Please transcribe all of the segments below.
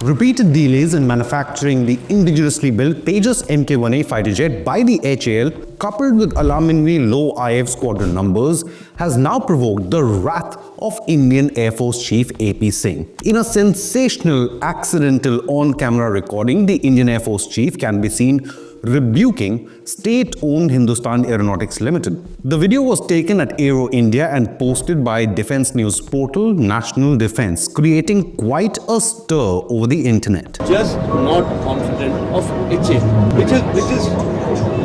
Repeated delays in manufacturing the indigenously built Tejas Mk1A fighter jet by the HAL, coupled with alarmingly low IF squadron numbers, has now provoked the wrath of Indian Air Force Chief AP Singh. In a sensational accidental on-camera recording, the Indian Air Force Chief can be seen rebuking state-owned Hindustan Aeronautics Limited. The video was taken at Aero India and posted by defense news portal National Defense, creating quite a stir over the internet. Just not confident of HAL, which is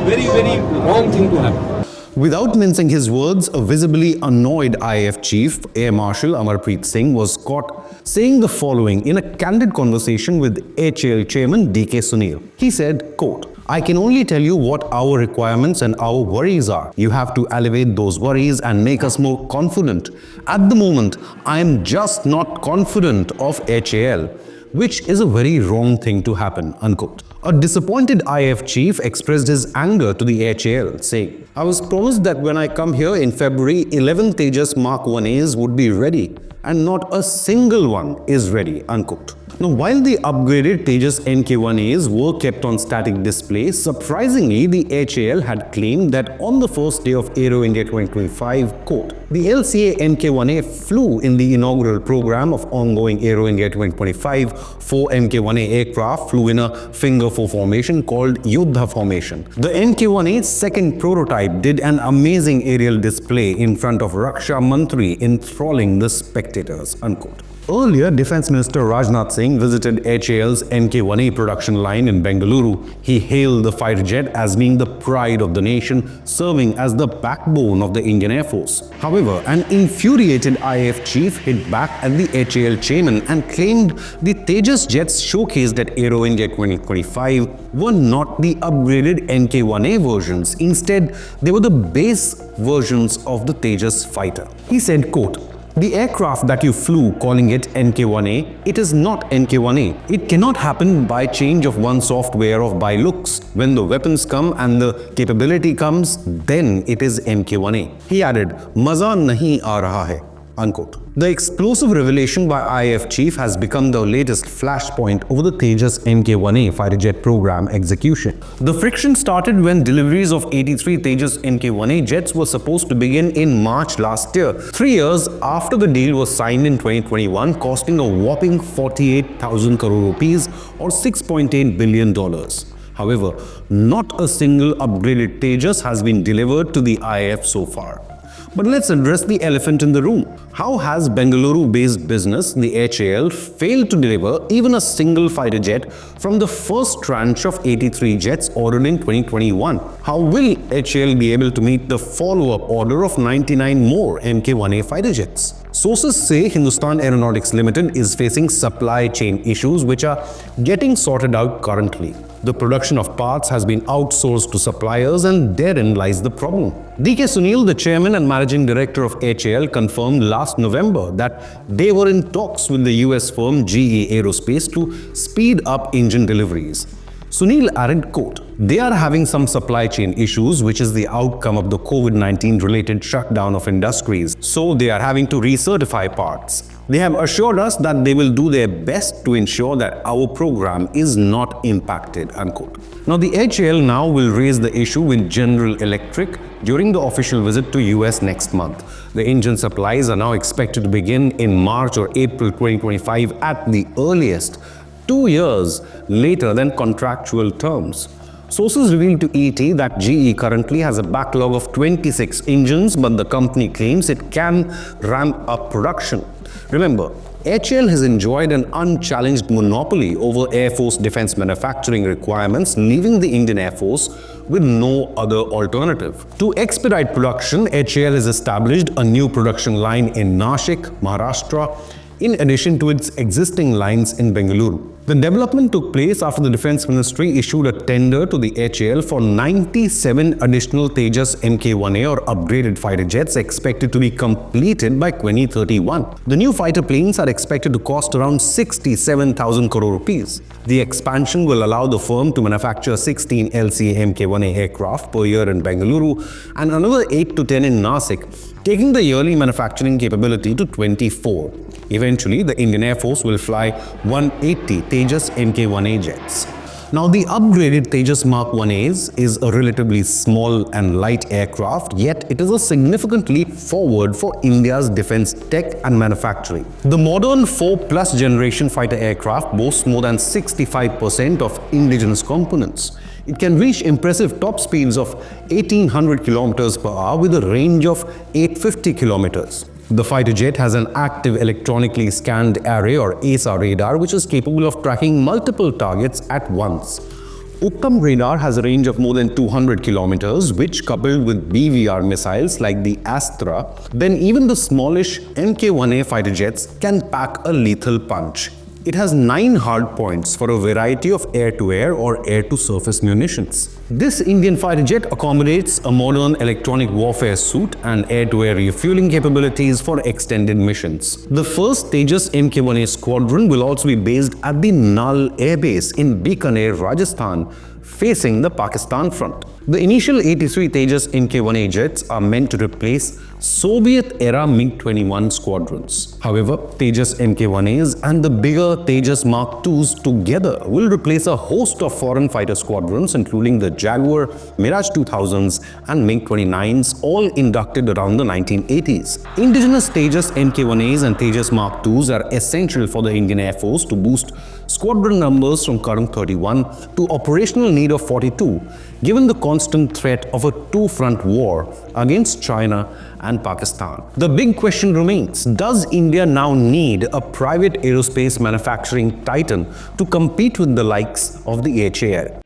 very, very wrong thing to happen. Without mincing his words, a visibly annoyed IAF chief, Air Marshal AP Singh, was caught saying the following in a candid conversation with HAL chairman DK Sunil. He said, quote, "I can only tell you what our requirements and our worries are. You have to elevate those worries and make us more confident. At the moment, I am just not confident of HAL, which is a very wrong thing to happen," unquote. A disappointed IAF chief expressed his anger to the HAL, saying, "I was promised that when I come here in February, 11 Tejas Mk1As would be ready, and not a single one is ready," unquote. Now, while the upgraded Tejas Mk1As were kept on static display, surprisingly, the HAL had claimed that on the first day of Aero India 2025, quote, "The LCA Mk1A flew in the inaugural program of ongoing Aero India 2025. 4 Mk1A aircraft flew in a finger 4 formation called Yuddha formation. The Mk1A's second prototype did an amazing aerial display in front of Raksha Mantri, enthralling the spectators," unquote. Earlier, Defense Minister Rajnath Singh visited HAL's Mk1A production line in Bengaluru. He hailed the fighter jet as being the pride of the nation, serving as the backbone of the Indian Air Force. However, an infuriated IAF chief hit back at the HAL chairman and claimed the Tejas jets showcased at Aero India 2025 were not the upgraded Mk1A versions. Instead, they were the base versions of the Tejas fighter. He said, quote, "The aircraft that you flew calling it Mk1A, it is not Mk1A. It cannot happen by change of one software or by looks. When the weapons come and the capability comes, then it is Mk1A." He added, "Maza nahi aa raha hai," unquote. The explosive revelation by IAF chief has become the latest flashpoint over the Tejas Mk1A fighter jet program execution. The friction started when deliveries of 83 Tejas Mk1A jets were supposed to begin in March last year, 3 years after the deal was signed in 2021, costing a whopping 48,000 crore rupees or $6.8 billion. However, not a single upgraded Tejas has been delivered to the IAF so far. But let's address the elephant in the room. How has Bengaluru-based business, the HAL, failed to deliver even a single fighter jet from the first tranche of 83 jets ordered in 2021? How will HAL be able to meet the follow-up order of 99 more Mk1A fighter jets? Sources say Hindustan Aeronautics Limited is facing supply chain issues which are getting sorted out currently. The production of parts has been outsourced to suppliers, and therein lies the problem. DK Sunil, the chairman and managing director of HAL, confirmed last November that they were in talks with the US firm GE Aerospace to speed up engine deliveries. Sunil added, quote, "They are having some supply chain issues, which is the outcome of the COVID-19 related shutdown of industries. So they are having to recertify parts. They have assured us that they will do their best to ensure that our program is not impacted," unquote. Now, the HAL now will raise the issue with General Electric during the official visit to US next month. The engine supplies are now expected to begin in March or April 2025 at the earliest, 2 years later than contractual terms. Sources revealed to ET that GE currently has a backlog of 26 engines, but the company claims it can ramp up production. Remember, HAL has enjoyed an unchallenged monopoly over Air Force defense manufacturing requirements, leaving the Indian Air Force with no other alternative. To expedite production, HAL has established a new production line in Nashik, Maharashtra, in addition to its existing lines in Bengaluru. The development took place after the Defense Ministry issued a tender to the HAL for 97 additional Tejas Mk1A or upgraded fighter jets expected to be completed by 2031. The new fighter planes are expected to cost around 67,000 crore rupees. The expansion will allow the firm to manufacture 16 LCA Mk1A aircraft per year in Bengaluru and another 8 to 10 in Nashik, taking the yearly manufacturing capability to 24. Eventually, the Indian Air Force will fly 180 Tejas Mk1A jets. Now, the upgraded Tejas Mk1As is a relatively small and light aircraft, yet it is a significant leap forward for India's defense tech and manufacturing. The modern 4+ generation fighter aircraft boasts more than 65% of indigenous components. It can reach impressive top speeds of 1800 km per hour with a range of 850 km. The fighter jet has an active electronically scanned array or ASA radar which is capable of tracking multiple targets at once. Uttam radar has a range of more than 200 kilometers, which coupled with BVR missiles like the Astra, then even the smallish Mk1A fighter jets can pack a lethal punch. It has 9 hard points for a variety of air-to-air or air-to-surface munitions. This Indian fighter jet accommodates a modern electronic warfare suite and air-to-air refueling capabilities for extended missions. The first Tejas Mk1A squadron will also be based at the Nal Air Base in Bikaner, Rajasthan, facing the Pakistan front. The initial 83 Tejas Mk1A jets are meant to replace Soviet-era MiG-21 squadrons. However, Tejas Mk1As and the bigger Tejas Mark IIs together will replace a host of foreign fighter squadrons including the Jaguar, Mirage 2000s and MiG-29s, all inducted around the 1980s. Indigenous Tejas Mk1As and Tejas Mark IIs are essential for the Indian Air Force to boost squadron numbers from current 31 to operational need of 42, given the constant threat of a two-front war against China and Pakistan. The big question remains, does India now need a private aerospace manufacturing titan to compete with the likes of the HAL?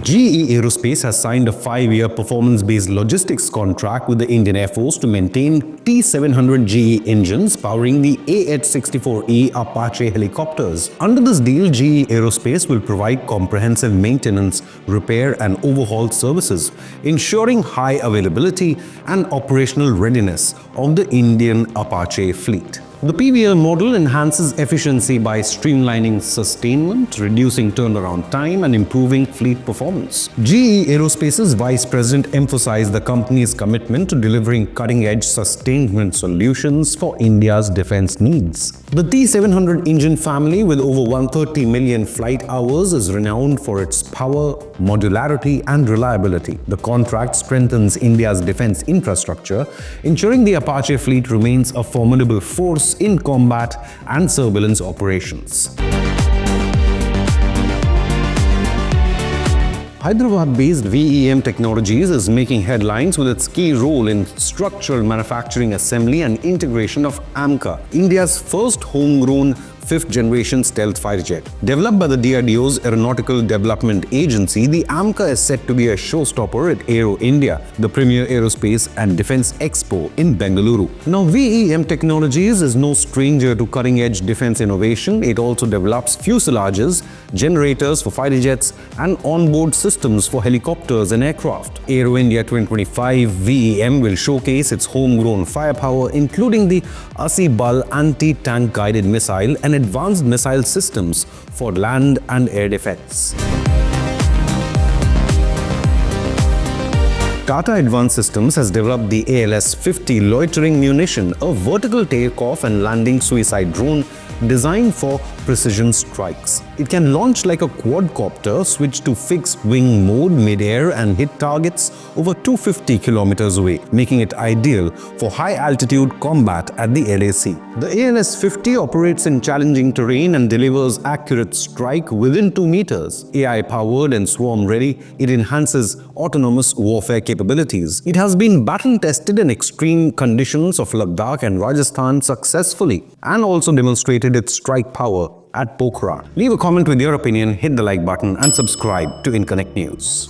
GE Aerospace has signed a 5-year performance-based logistics contract with the Indian Air Force to maintain T-700 GE engines powering the AH-64E Apache helicopters. Under this deal, GE Aerospace will provide comprehensive maintenance, repair and overhaul services, ensuring high availability and operational readiness of the Indian Apache fleet. The PBL model enhances efficiency by streamlining sustainment, reducing turnaround time, and improving fleet performance. GE Aerospace's Vice President emphasized the company's commitment to delivering cutting-edge sustainment solutions for India's defense needs. The T-700 engine family, with over 130 million flight hours, is renowned for its power, modularity, and reliability. The contract strengthens India's defense infrastructure, ensuring the Apache fleet remains a formidable force in combat and surveillance operations. Hyderabad-based VEM Technologies is making headlines with its key role in structural manufacturing assembly and integration of AMCA, India's first homegrown 5th-generation stealth fighter jet. Developed by the DRDO's Aeronautical Development Agency, the AMCA is set to be a showstopper at Aero India, the premier aerospace and defense expo in Bengaluru. Now, VEM Technologies is no stranger to cutting-edge defense innovation. It also develops fuselages, generators for fighter jets, and onboard systems for helicopters and aircraft. Aero India 2025 VEM will showcase its homegrown firepower, including the Assi-Bal anti-tank guided missile and advanced missile systems for land and air defense. Tata Advanced Systems has developed the ALS-50 loitering munition, a vertical takeoff and landing suicide drone designed for precision strikes. It can launch like a quadcopter, switch to fixed wing mode mid-air and hit targets over 250 kilometers away, making it ideal for high-altitude combat at the LAC. The ALS-50 operates in challenging terrain and delivers accurate strike within 2 meters. AI-powered and swarm-ready, it enhances autonomous warfare capabilities. It has been battle-tested in extreme conditions of Ladakh and Rajasthan successfully, and also demonstrated its strike power at Pokhran. Leave a comment with your opinion, hit the like button and subscribe to Inconnect News.